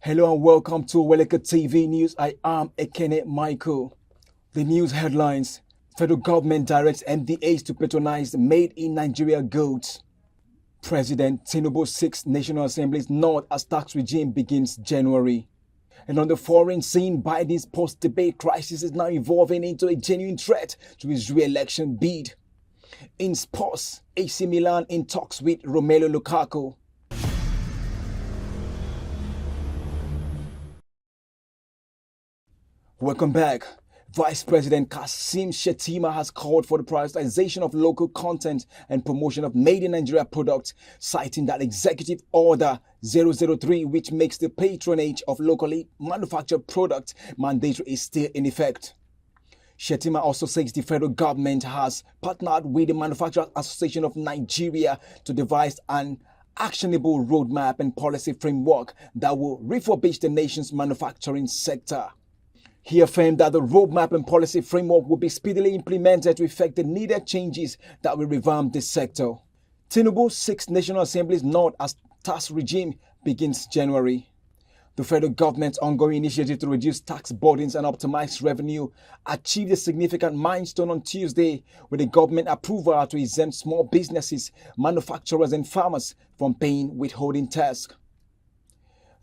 Hello and welcome to Oweleketv News. I am Ekene Michael. The news headlines: Federal government directs MDAs to patronize made in Nigeria goods. President Tinubu's 6th National Assembly's nod as tax regime begins January. And on the foreign scene, Biden's post-debate crisis is now evolving into a genuine threat to his re-election bid. In sports, AC Milan in talks with Romelu Lukaku. Welcome back. Vice President Kassim Shettima has called for the prioritization of local content and promotion of made in Nigeria products, citing that Executive Order 003, which makes the patronage of locally manufactured products mandatory, is still in effect. Shettima also says the federal government has partnered with the Manufacturers Association of Nigeria to devise an actionable roadmap and policy framework that will refurbish the nation's manufacturing sector. He affirmed that the roadmap and policy framework will be speedily implemented to effect the needed changes that will revamp this sector. Tinubu's 6th National Assembly's nod as tax regime begins January. The federal government's ongoing initiative to reduce tax burdens and optimize revenue achieved a significant milestone on Tuesday with the government approval to exempt small businesses, manufacturers and farmers from paying withholding tax.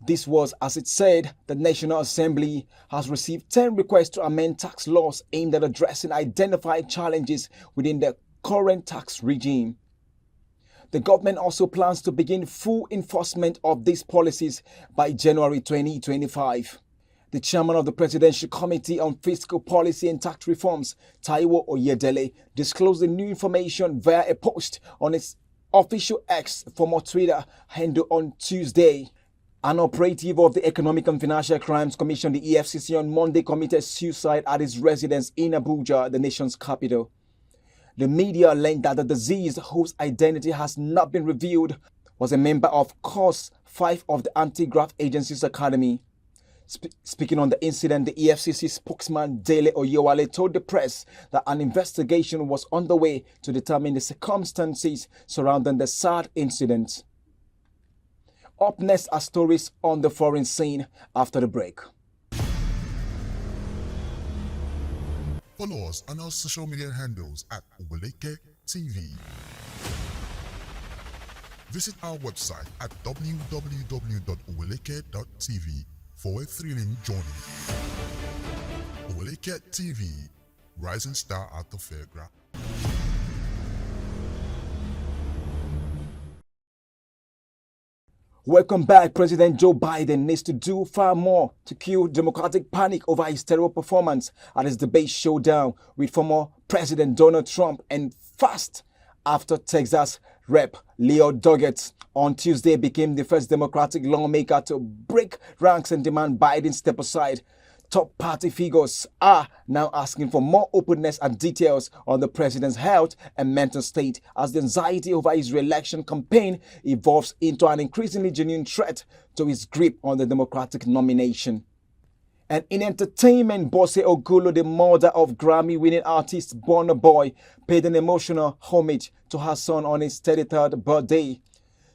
This was, as it said, the National Assembly has received 10 requests to amend tax laws aimed at addressing identified challenges within the current tax regime. The government also plans to begin full enforcement of these policies by January 2025. The chairman of the Presidential Committee on Fiscal Policy and Tax Reforms, Taiwo Oyedele, disclosed the new information via a post on its official X, former Twitter handle, on Tuesday. An operative of the Economic and Financial Crimes Commission, the EFCC, on Monday committed suicide at his residence in Abuja, the nation's capital. The media learned that the deceased, whose identity has not been revealed, was a member of Course 5 of the Anti-Graft Agency's Academy. Speaking on the incident, the EFCC spokesman Dele Oyewale told the press that an investigation was underway to determine the circumstances surrounding the sad incident. Up next are stories on the foreign scene after the break. Follow us on our social media handles at Oweleketv. Visit our website at www.oweleket.tv for a thrilling journey. Oweleketv, rising star at the fairground. Welcome back. President Joe Biden needs to do far more to cure democratic panic over his terrible performance at his debate showdown with former President Donald Trump, and fast after Texas Rep. Leo Doggett on Tuesday became the first Democratic lawmaker to break ranks and demand Biden step aside. Top party figures are now asking for more openness and details on the president's health and mental state as the anxiety over his re-election campaign evolves into an increasingly genuine threat to his grip on the Democratic nomination. And in entertainment, Bose Ogulu, the mother of Grammy-winning artist Burna Boy, paid an emotional homage to her son on his 33rd birthday.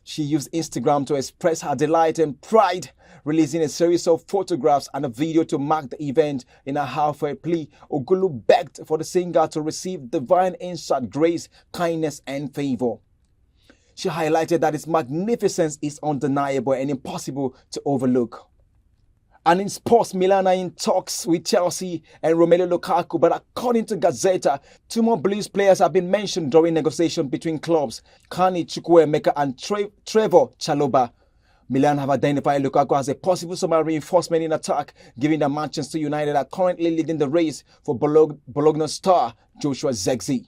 She used Instagram to express her delight and pride, releasing a series of photographs and a video to mark the event. In a heartfelt plea, Ogulu begged for the singer to receive divine insight, grace, kindness, and favor. She highlighted that its magnificence is undeniable and impossible to overlook. And in sports, Milan are in talks with Chelsea and Romelu Lukaku, but according to Gazeta, 2 more Blues players have been mentioned during negotiations between clubs, Kani Chukwuemeka and Trevor Chalobah. Milan have identified Lukaku as a possible summer reinforcement in attack, given that Manchester United are currently leading the race for Bologna star Joshua Zirkzee.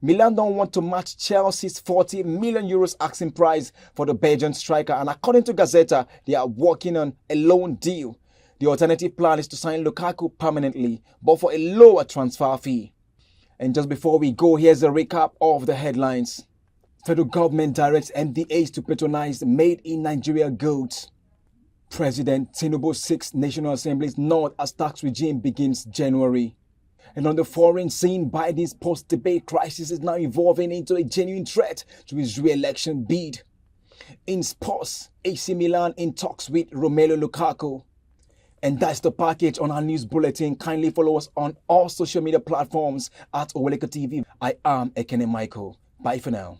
Milan don't want to match Chelsea's €40 million asking price for the Belgian striker, and according to Gazeta, they are working on a loan deal. The alternative plan is to sign Lukaku permanently, but for a lower transfer fee. And just before we go, here's a recap of the headlines. Federal government directs MDAs to patronize made in Nigeria goods. President Tinubu's 6th National Assembly's nod as tax regime begins January. And on the foreign scene, Biden's post-debate crisis is now evolving into a genuine threat to his re-election bid. In sports, AC Milan in talks with Romelu Lukaku. And that's the package on our news bulletin. Kindly follow us on all social media platforms at Oweleketv. I am Ekene Michael. Bye for now.